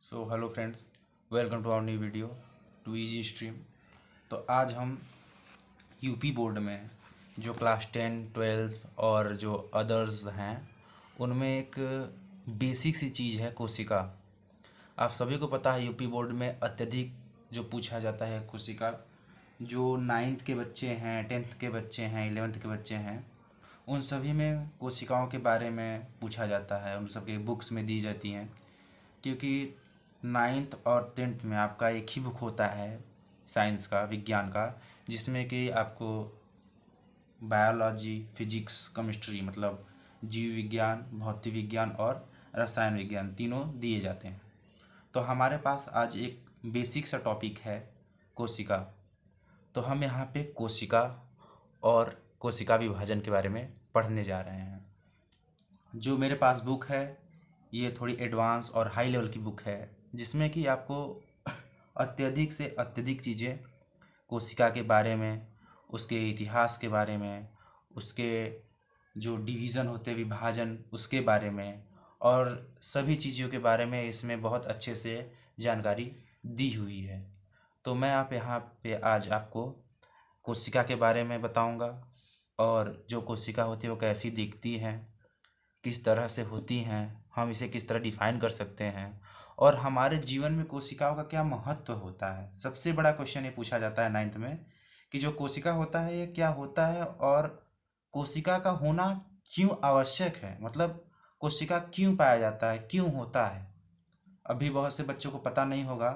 So hello friends, welcome to our new video to easy stream. तो आज हम UP board में जो क्लास 10, 12 और जो अदर्स हैं उनमें एक बेसिक सी चीज़ है कोशिका। आप सभी को पता है यूपी बोर्ड में अत्यधिक जो पूछा जाता है कोशिका। जो 9th के बच्चे हैं, 10th के बच्चे हैं, 11th के बच्चे हैं, उन सभी में कोशिकाओं के बारे में पूछा जाता है, उन सबके बुक्स में दी जाती हैं। क्योंकि 9th और 10th में आपका एक ही बुक होता है साइंस का, विज्ञान का, जिसमें कि आपको बायोलॉजी, फिजिक्स, केमिस्ट्री मतलब जीव विज्ञान, भौतिक विज्ञान और रसायन विज्ञान तीनों दिए जाते हैं। तो हमारे पास आज एक बेसिक सा टॉपिक है कोशिका। तो हम यहाँ पे कोशिका और कोशिका विभाजन के बारे में पढ़ने जा रहे हैं। जो मेरे पास बुक है ये थोड़ी एडवांस और हाई लेवल की बुक है, जिसमें कि आपको अत्यधिक से अत्यधिक चीज़ें कोशिका के बारे में, उसके इतिहास के बारे में, उसके जो डिवीज़न होते हैं, विभाजन, उसके बारे में और सभी चीज़ों के बारे में इसमें बहुत अच्छे से जानकारी दी हुई है। तो मैं आप यहाँ पे आज आपको कोशिका के बारे में बताऊँगा और जो कोशिका होती है वो कैसी दिखती हैं, किस तरह से होती हैं, हम इसे किस तरह डिफाइन कर सकते हैं और हमारे जीवन में कोशिकाओं का क्या महत्व होता है। सबसे बड़ा क्वेश्चन ये पूछा जाता है 9th में कि जो कोशिका होता है ये क्या होता है और कोशिका का होना क्यों आवश्यक है, मतलब कोशिका क्यों पाया जाता है, क्यों होता है। अभी बहुत से बच्चों को पता नहीं होगा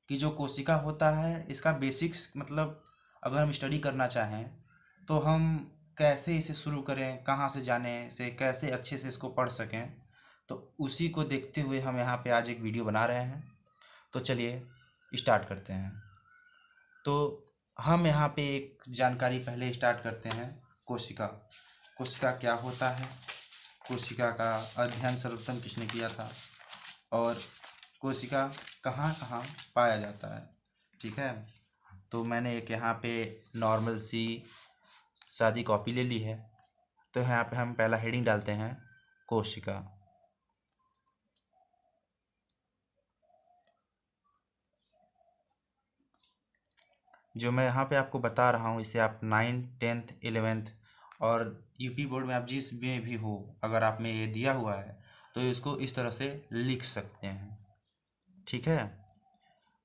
कि जो कोशिका होता है इसका बेसिक्स, मतलब अगर हम स्टडी करना चाहें तो हम कैसे इसे शुरू करें, कहाँ से जानें इसे, कैसे अच्छे से इसको पढ़ सकें। तो उसी को देखते हुए हम यहाँ पे आज एक वीडियो बना रहे हैं। तो चलिए स्टार्ट करते हैं। तो हम यहाँ पे एक जानकारी पहले स्टार्ट करते हैं। कोशिका, कोशिका क्या होता है, कोशिका का अध्ययन सर्वप्रथम किसने किया था और कोशिका कहाँ कहाँ पाया जाता है। ठीक है, तो मैंने एक यहाँ पे नॉर्मल सी सादी कॉपी ले ली है। तो यहाँ पे हम पहला हेडिंग डालते हैं कोशिका। जो मैं यहाँ पे आपको बता रहा हूँ इसे आप 9th, 10th, 11th और यूपी बोर्ड में आप जिस में भी हो, अगर आप में ये दिया हुआ है तो इसको इस तरह से लिख सकते हैं। ठीक है,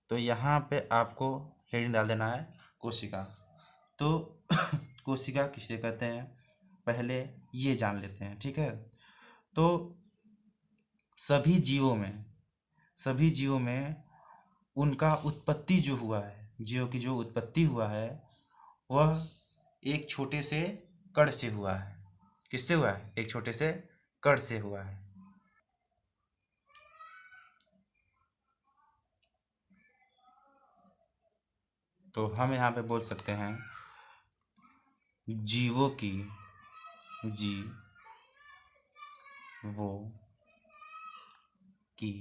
तो यहाँ पे आपको हेडिंग डाल देना है कोशिका। तो कोशिका किसे कहते हैं पहले ये जान लेते हैं। ठीक है, तो सभी जीवों में, सभी जीवों में उनका उत्पत्ति जो हुआ है, जीवों की जो उत्पत्ति हुआ है वह एक छोटे से कण से हुआ है। किससे हुआ है? एक छोटे से कण से हुआ है। तो हम यहाँ पे बोल सकते हैं जीवों की, वो की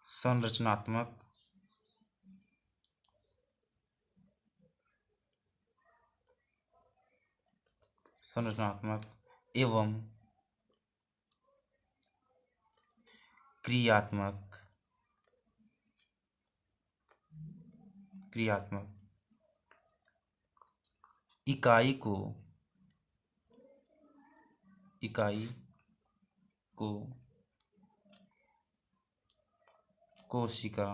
संरचनात्मक संरचनात्मक एवं क्रियात्मक क्रियात्मक इकाई को इकाई को कोशिका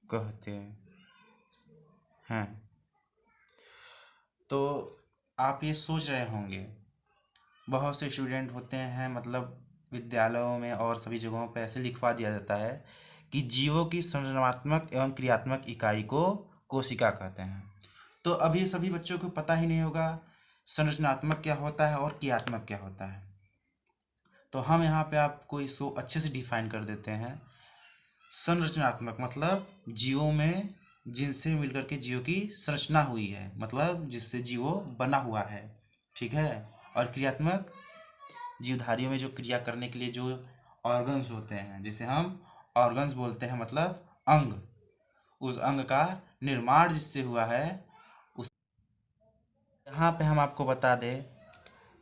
कहते हैं। तो आप ये सोच रहे होंगे, बहुत से स्टूडेंट होते हैं, मतलब विद्यालयों में और सभी जगहों पर ऐसे लिखवा दिया जाता है कि जीवों की संरचनात्मक एवं क्रियात्मक इकाई को कोशिका कहते हैं। तो अब ये सभी बच्चों को पता ही नहीं होगा संरचनात्मक क्या होता है और क्रियात्मक क्या होता है। तो हम यहाँ पे आपको इसको अच्छे से डिफाइन कर देते हैं। संरचनात्मक मतलब जीवों में जिनसे मिलकर के जीवों की संरचना हुई है, मतलब जिससे जीवो बना हुआ है। ठीक है, और क्रियात्मक जीवधारियों में जो क्रिया करने के लिए जो ऑर्गन्स होते हैं, जिसे हम ऑर्गन्स बोलते हैं, मतलब अंग, उस अंग का निर्माण जिससे हुआ है यहाँ पे हम आपको बता दें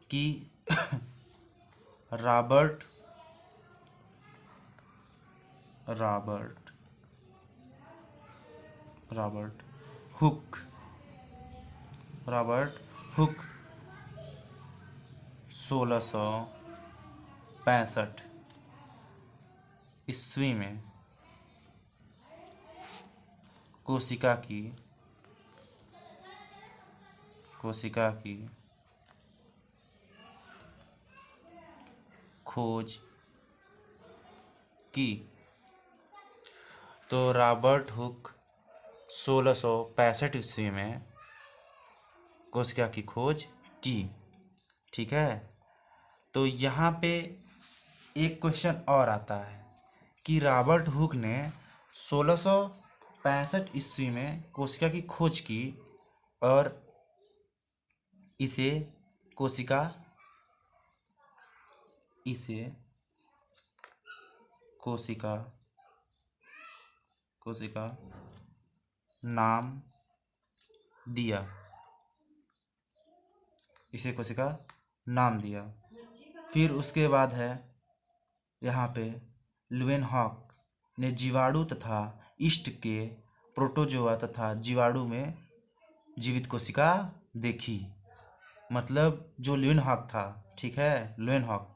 कि Robert Robert Robert Hooke Robert Hooke 1665 ईस्वी में कोशिका की खोज की। तो रॉबर्ट हुक 1665 ईस्वी में कोशिका की खोज की। ठीक है, तो यहाँ पे एक क्वेश्चन और आता है कि रॉबर्ट हुक ने 1665 ईस्वी में कोशिका की खोज की और इसे कोशिका नाम दिया। फिर उसके बाद है यहाँ पे ल्यूवेनहॉक ने जीवाणु तथा ईस्ट के प्रोटोजोआ तथा जीवाणु में जीवित कोशिका देखी। मतलब जो ल्यूवेनहॉक था, ठीक है, ल्यूवेनहॉक,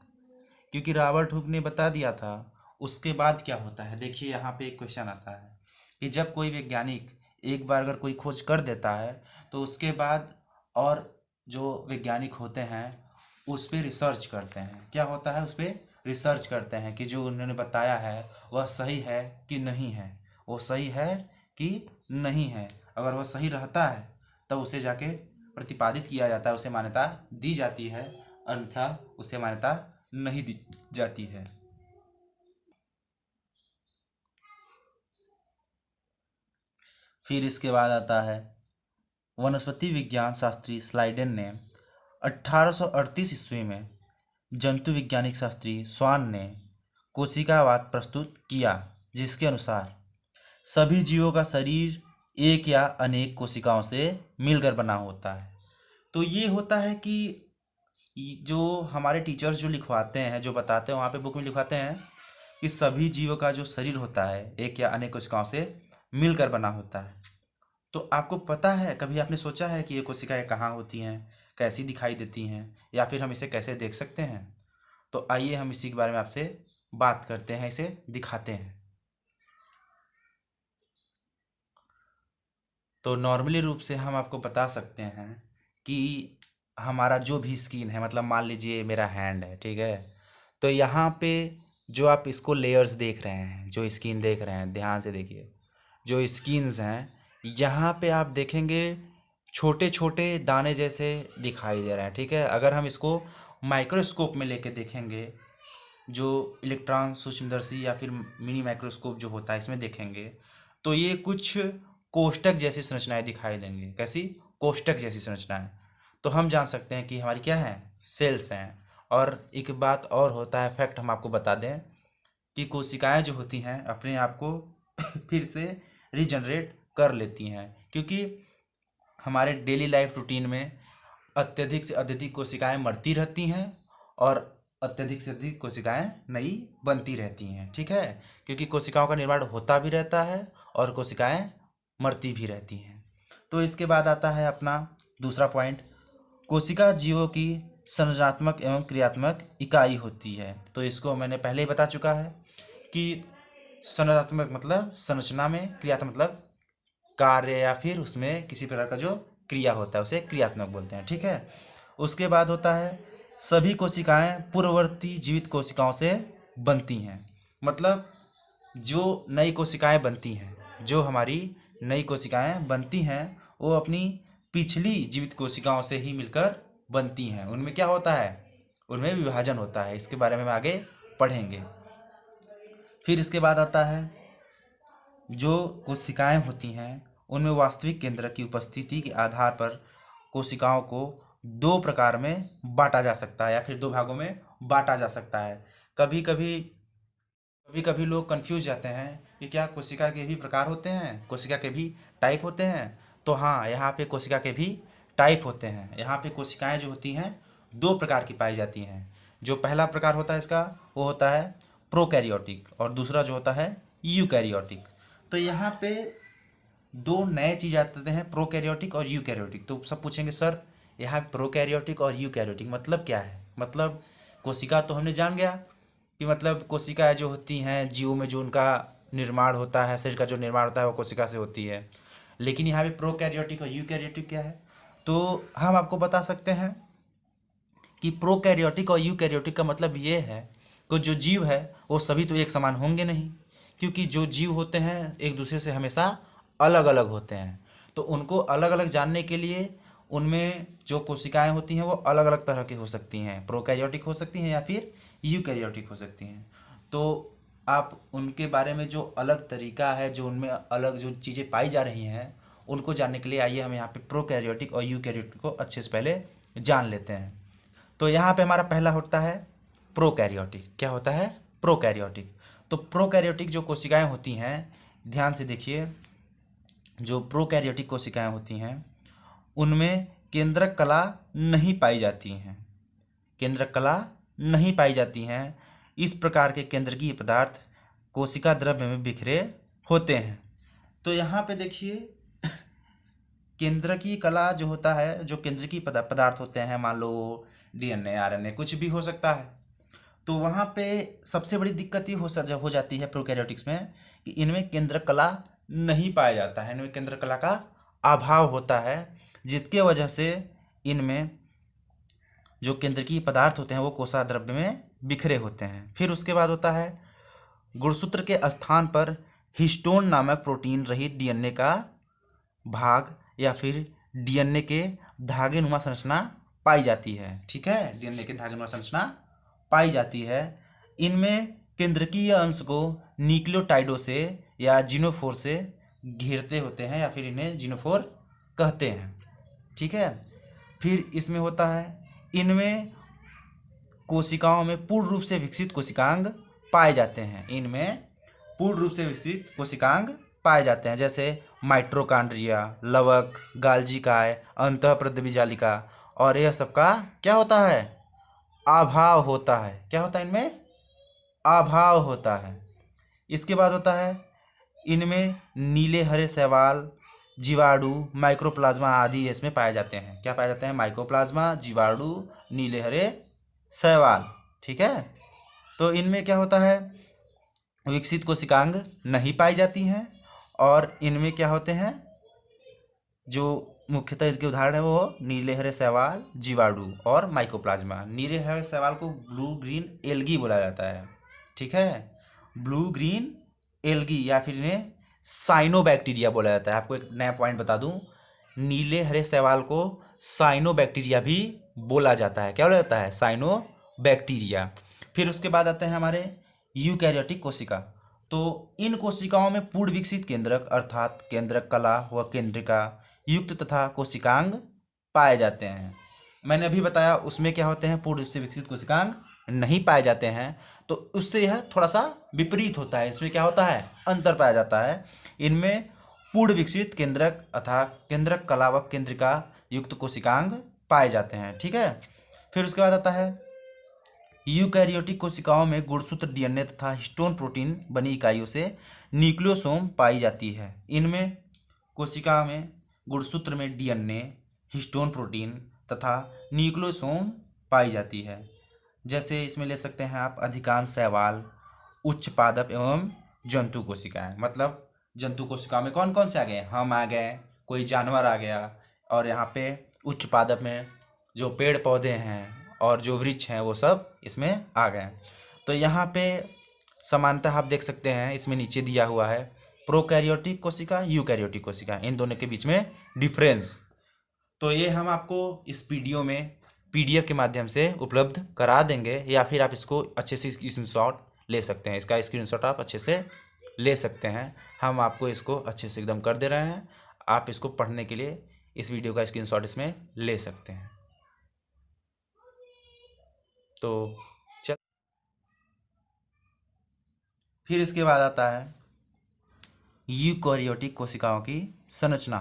क्योंकि रॉबर्ट हुक ने बता दिया था। उसके बाद क्या होता है, देखिए यहाँ पे एक क्वेश्चन आता है कि जब कोई वैज्ञानिक एक बार अगर कोई खोज कर देता है तो उसके बाद और जो वैज्ञानिक होते हैं उस पर रिसर्च करते हैं। क्या होता है, उस पर रिसर्च करते हैं कि जो उन्होंने बताया है वह सही है कि नहीं है, वो सही है कि नहीं है। अगर वह सही रहता है तब उसे जाके प्रतिपादित किया जाता है, उसे मान्यता दी जाती है, अन्यथा उसे मान्यता नहीं दी जाती है। फिर इसके बाद आता है वनस्पति विज्ञान शास्त्री स्लाइडेन ने 1838 ईस्वी में जंतु वैज्ञानिक शास्त्री स्वान ने कोशिकावाद प्रस्तुत किया, जिसके अनुसार सभी जीवों का शरीर एक या अनेक कोशिकाओं से मिलकर बना होता है। तो ये होता है कि जो हमारे टीचर्स जो लिखवाते हैं, जो बताते हैं, वहाँ पे बुक में लिखवाते हैं कि सभी जीवों का जो शरीर होता है एक या अनेक कोशिकाओं से मिलकर बना होता है। तो आपको पता है, कभी आपने सोचा है कि ये कोशिकाएं कहाँ होती हैं, कैसी दिखाई देती हैं, या फिर हम इसे कैसे देख सकते हैं? तो आइए हम इसी के बारे में आपसे बात करते हैं, इसे दिखाते हैं। तो नॉर्मली रूप से हम आपको बता सकते हैं कि हमारा जो भी स्किन है, मतलब मान लीजिए मेरा हैंड है, ठीक है, तो यहाँ पे जो आप इसको लेयर्स देख रहे हैं, जो स्किन देख रहे हैं, ध्यान से देखिए, जो स्किन्स हैं यहाँ पे आप देखेंगे छोटे छोटे दाने जैसे दिखाई दे रहे हैं। ठीक है, अगर हम इसको माइक्रोस्कोप में लेके देखेंगे, जो इलेक्ट्रॉन सूक्ष्मदर्शी या फिर मिनी माइक्रोस्कोप जो होता है, इसमें देखेंगे तो ये कुछ कोष्ठक जैसी संरचनाएं दिखाई देंगी। कैसी? कोष्ठक जैसी संरचनाएं। तो हम जान सकते हैं कि हमारी क्या है, सेल्स हैं। और एक बात और होता है, फैक्ट हम आपको बता दें कि कोशिकाएं जो होती हैं अपने आप को फिर से रीजनरेट कर लेती हैं, क्योंकि हमारे डेली लाइफ रूटीन में अत्यधिक से अत्यधिक कोशिकाएं मरती रहती हैं और अत्यधिक से अधिक कोशिकाएं नई बनती रहती हैं। ठीक है, क्योंकि कोशिकाओं का निर्माण होता भी रहता है और कोशिकाएं मरती भी रहती हैं। तो इसके बाद आता है अपना दूसरा पॉइंट, कोशिका जीवों की संरचनात्मक एवं क्रियात्मक इकाई होती है। तो इसको मैंने पहले ही बता चुका है कि संरचनात्मक मतलब संरचना में, क्रियात्मक मतलब कार्य या फिर उसमें किसी प्रकार का जो क्रिया होता है उसे क्रियात्मक बोलते हैं। ठीक है, उसके बाद होता है सभी कोशिकाएं पूर्ववर्ती जीवित कोशिकाओं से बनती हैं। मतलब जो नई कोशिकाएं बनती हैं, जो हमारी नई कोशिकाएं बनती हैं, वो अपनी पिछली जीवित कोशिकाओं से ही मिलकर बनती हैं। उनमें क्या होता है, उनमें विभाजन होता है। इसके बारे में हम आगे पढ़ेंगे। फिर इसके बाद आता है जो कोशिकाएं होती हैं उनमें वास्तविक केंद्र की उपस्थिति के आधार पर कोशिकाओं को दो प्रकार में बांटा जा सकता है, या फिर दो भागों में बांटा जा सकता है। कभी कभी लोग कंफ्यूज जाते हैं कि क्या कोशिका के भी प्रकार होते हैं, कोशिका के भी टाइप होते हैं? तो हाँ, यहाँ पे कोशिका के भी टाइप होते हैं। यहाँ पे कोशिकाएं जो होती हैं दो प्रकार की पाई जाती हैं। जो पहला प्रकार होता है इसका वो होता है प्रोकैरियोटिक और दूसरा जो होता है यूकैरियोटिक। तो यहाँ पे दो नए चीज आते हैं, प्रोकैरियोटिक और यूकैरियोटिक। तो सब पूछेंगे सर यहाँ प्रोकैरियोटिक और यूकैरियोटिक मतलब क्या है। मतलब कोशिका तो हमने जान गया कि मतलब कोशिकाएं जो होती हैं जीव में जो उनका निर्माण होता है, शरीर का जो निर्माण होता है वो कोशिका से होती है। लेकिन यहाँ पे प्रोकैरियोटिक और यूकैरियोटिक क्या है, तो हम आपको बता सकते हैं कि प्रोकैरियोटिक और यूकैरियोटिक का मतलब ये है कि जो जीव है वो सभी तो एक समान होंगे नहीं, क्योंकि जो जीव होते हैं एक दूसरे से हमेशा अलग अलग होते हैं। तो उनको अलग अलग जानने के लिए उनमें जो कोशिकाएं होती हैं वो अलग अलग तरह की हो सकती हैं, प्रोकैरियोटिक हो सकती हैं या फिर यूकैरियोटिक हो सकती हैं। तो आप उनके बारे में जो अलग तरीका है, जो उनमें अलग जो चीज़ें पाई जा रही हैं, उनको जानने के लिए आइए हम यहाँ पे प्रोकैरियोटिक और यूकैरियोटिक को अच्छे से पहले जान लेते हैं। तो यहाँ पे हमारा पहला होता है प्रोकैरियोटिक। क्या होता है? प्रोकैरियोटिक। तो प्रोकैरियोटिक जो कोशिकाएं होती हैं, ध्यान से देखिए, जो प्रोकैरियोटिक कोशिकाएं होती हैं उनमें केंद्रक कला नहीं पाई जाती हैं। केंद्रक कला नहीं पाई जाती हैं। इस प्रकार के केंद्रकीय पदार्थ कोशिका द्रव्य में बिखरे होते हैं। तो यहाँ पे देखिए केंद्रकीय कला जो होता है, जो केंद्रकीय पदार्थ होते हैं, मान लो डीएनए आरएनए कुछ भी हो सकता है, तो वहाँ पे सबसे बड़ी दिक्कत ये हो जाती है प्रोकैरियोटिक्स में कि इनमें केंद्रक कला नहीं पाया जाता है, इनमें केंद्रक कला का अभाव होता है, जिसके वजह से इनमें जो केंद्रकीय पदार्थ होते हैं वो कोशिका द्रव्य में बिखरे होते हैं। फिर उसके बाद होता है गुणसूत्र के स्थान पर हिस्टोन नामक प्रोटीन रहित डीएनए का भाग या फिर डीएनए के धागेनुमा संरचना पाई जाती है। ठीक है, डीएनए के धागेनुमा संरचना पाई जाती है। इनमें केंद्रकीय अंश को न्यूक्लियोटाइडों से या जीनोफोर से घेरते होते हैं या फिर इन्हें जीनोफोर कहते हैं। ठीक है, फिर इसमें होता है इनमें कोशिकाओं में पूर्ण रूप से विकसित कोशिकांग पाए जाते हैं। इनमें पूर्ण रूप से विकसित कोशिकांग पाए जाते हैं, जैसे माइटोकॉन्ड्रिया, लवक, गाल्जी काय, अंतःप्रद्रवी जालिका, और यह सबका क्या होता है? अभाव होता है। क्या होता है? इनमें अभाव होता है। इसके बाद होता है इनमें नीले हरे शैवाल, जीवाणु, माइक्रोप्लाज्मा आदि इसमें पाए जाते हैं। क्या पाए जाते हैं? माइक्रोप्लाज्मा, जीवाणु, नीले हरे शैवाल। ठीक है, तो इनमें क्या होता है? विकसित कोशिकांग नहीं पाई जाती हैं। और इनमें क्या होते हैं? जो मुख्यतः इनके उदाहरण है वो नीले हरे शैवाल, जीवाणु और माइकोप्लाज्मा। नीले हरे शैवाल को ब्लू ग्रीन एल्गी बोला जाता है। ठीक है, ब्लू ग्रीन एल्गी या फिर इन्हें साइनोबैक्टीरिया बोला जाता है। आपको एक नया पॉइंट बता दूं, नीले हरे शैवाल को साइनोबैक्टीरिया भी बोला जाता है। क्या बोला जाता है? साइनोबैक्टीरिया। फिर उसके बाद आते हैं हमारे यूकैरियोटिक कोशिका। तो इन कोशिकाओं में पूर्ण विकसित केंद्रक अर्थात केंद्रक कला व केंद्रिका युक्त तथा कोशिकांग पाए जाते हैं। मैंने अभी बताया उसमें क्या होते हैं, पूर्ण रूप से विकसित कोशिकांग नहीं पाए जाते हैं। तो उससे यह थोड़ा सा विपरीत होता है। इसमें क्या होता है? अंतर पाया जाता है। इनमें पूर्ण विकसित केंद्रक अर्थात केंद्रक कला व केंद्रिका युक्त कोशिकांग पाए जाते हैं। ठीक है, फिर उसके बाद आता है यूकैरियोटिक कोशिकाओं में गुणसूत्र डीएनए तथा हिस्टोन प्रोटीन बनी इकाइयों से न्यूक्लियोसोम पाई जाती है। इनमें कोशिका में गुणसूत्र में डीएनए, हिस्टोन प्रोटीन तथा न्यूक्लियोसोम पाई जाती है। जैसे इसमें ले सकते हैं आप अधिकांश शैवाल, उच्च पादप एवं जंतु कोशिकाएं। मतलब जंतु कोशिकाओं में कौन कौन से आ गए? हम आ गए, कोई जानवर आ गया, और यहाँ पे उच्च पादप में जो पेड़ पौधे हैं और जो वृक्ष हैं वो सब इसमें आ गए। तो यहाँ पे समानतः आप देख सकते हैं, इसमें नीचे दिया हुआ है प्रोकैरियोटिक कोशिका, यूकैरियोटिक कोशिका, इन दोनों के बीच में डिफरेंस। तो ये हम आपको इस वीडियो में पीडीएफ के माध्यम से उपलब्ध करा देंगे, या फिर आप इसको अच्छे से स्क्रीनशॉट ले सकते हैं। इसका स्क्रीनशॉट आप अच्छे से ले सकते हैं। हम आपको इसको अच्छे से एकदम कर दे रहे हैं। आप इसको पढ़ने के लिए इस वीडियो का स्क्रीनशॉट इसमें ले सकते हैं। तो चल, फिर इसके बाद आता है यूकैरियोटिक कोशिकाओं की संरचना।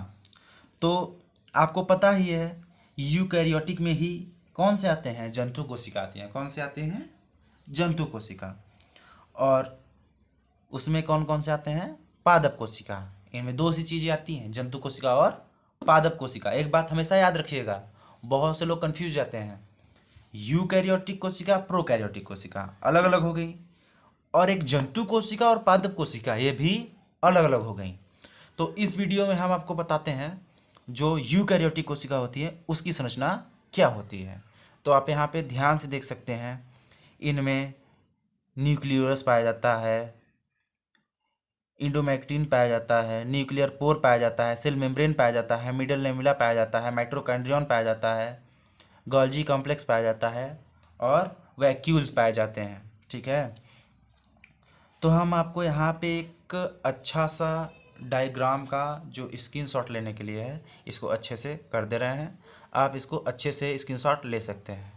तो आपको पता ही है यूकैरियोटिक में ही कौन से आते हैं, जंतु कोशिका आती हैं। कौन से आते हैं, जंतु कोशिका। और उसमें कौन कौन से आते हैं, पादप कोशिका। इनमें दो सी चीज़ें आती हैं, जंतु कोशिका और पादप कोशिका। एक बात हमेशा याद रखिएगा, बहुत से लोग कंफ्यूज जाते हैं, यूकैरियोटिक कोशिका प्रोकैरियोटिक कोशिका अलग अलग हो गई, और एक जंतु कोशिका और पादप कोशिका ये भी अलग अलग हो गई। तो इस वीडियो में हम आपको बताते हैं जो यूकैरियोटिक कोशिका होती है उसकी संरचना क्या होती है। तो आप यहाँ पे ध्यान से देख सकते हैं, इनमें न्यूक्लियस पाया जाता है, इंडोमेक्टिन पाया जाता है, न्यूक्लियर पोर पाया जाता है, सेल मेम्ब्रेन पाया जाता है, मिडल लेमुला पाया जाता है, माइटोकॉन्ड्रियन पाया जाता है, गोल्जी कॉम्प्लेक्स पाया जाता है और वैक्यूल्स पाए जाते हैं। ठीक है, तो हम आपको यहाँ पे एक अच्छा सा डायग्राम का जो स्क्रीनशॉट लेने के लिए है इसको अच्छे से कर दे रहे हैं। आप इसको अच्छे से स्क्रीनशॉट ले सकते हैं।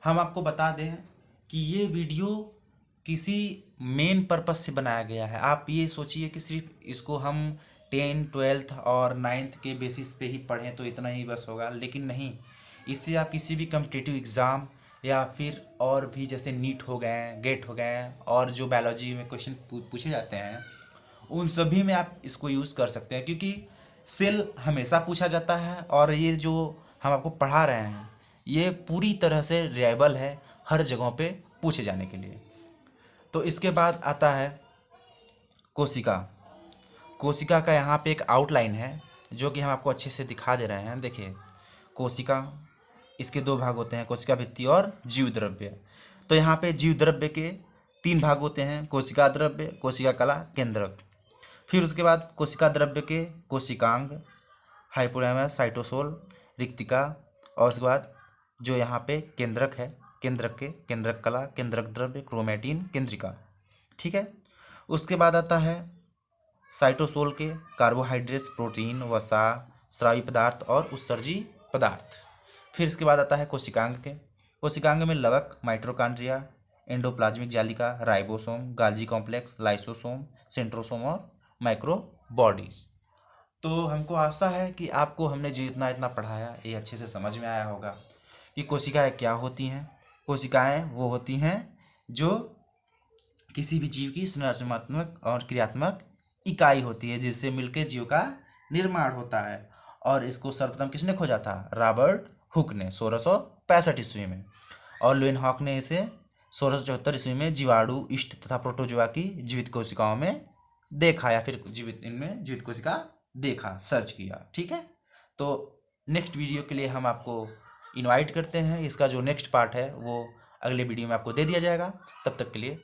हम आपको बता दें कि ये वीडियो किसी मेन पर्पस से बनाया गया है। आप ये सोचिए कि सिर्फ इसको हम 10, 12 और 9th के बेसिस पे ही पढ़ें तो इतना ही बस होगा, लेकिन नहीं, इससे आप किसी भी कम्पिटिटिव एग्ज़ाम या फिर और भी जैसे नीट हो गए, गेट हो गए, और जो बायोलॉजी में क्वेश्चन पूछे जाते हैं उन सभी में आप इसको यूज़ कर सकते हैं, क्योंकि सेल हमेशा पूछा जाता है और ये जो हम आपको पढ़ा रहे हैं ये पूरी तरह से रिलायबल है हर जगहों पे पूछे जाने के लिए। तो इसके बाद आता है कोशिका। कोशिका का यहाँ पे एक आउटलाइन है जो कि हम आपको अच्छे से दिखा दे रहे हैं। देखिए, कोशिका, इसके दो भाग होते हैं, कोशिका भित्ति और जीव द्रव्य। तो यहाँ पे जीव द्रव्य के 3 भाग होते हैं, कोशिका द्रव्य, कोशिका कला, केंद्रक। फिर उसके बाद कोशिका द्रव्य के कोशिकांग, हाइपोथैलेमस, साइटोसोल, रिक्तिका, और उसके बाद जो यहाँ पे केंद्रक है, केंद्रक के केंद्रक कला, केंद्रक द्रव्य, क्रोमैटिन, केंद्रिका। ठीक है, उसके बाद आता है साइटोसोल के कार्बोहाइड्रेट्स, प्रोटीन, वसा, स्रावी पदार्थ और उत्सर्जी पदार्थ। फिर इसके बाद आता है कोशिकांग के। कोशिकांग में लवक, माइटोकॉन्ड्रिया, एंडोप्लाज्मिक जालिका, ribosome, Golgi complex, lysosome, centrosome और माइक्रो बॉडीज। तो हमको आशा है कि आपको हमने जितना इतना पढ़ाया ये अच्छे से समझ में आया होगा कि कोशिकाएं क्या होती हैं। कोशिकाएं वो होती हैं जो किसी भी जीव की संरचनात्मक और क्रियात्मक इकाई होती है जिससे मिलकर जीव का निर्माण होता है। और इसको सर्वप्रथम किसने खोजा था, रॉबर्ट हुक ने 1665 ईस्वी में, और लुइनहॉक ने इसे 1674 ईस्वी में जीवाणु, इष्ट तथा प्रोटोजोआ की जीवित कोशिकाओं में देखा, या फिर इनमें जीवित कोशिका देखा, सर्च किया। ठीक है, तो नेक्स्ट वीडियो के लिए हम आपको इनवाइट करते हैं। इसका जो नेक्स्ट पार्ट है वो अगले वीडियो में आपको दे दिया जाएगा। तब तक के लिए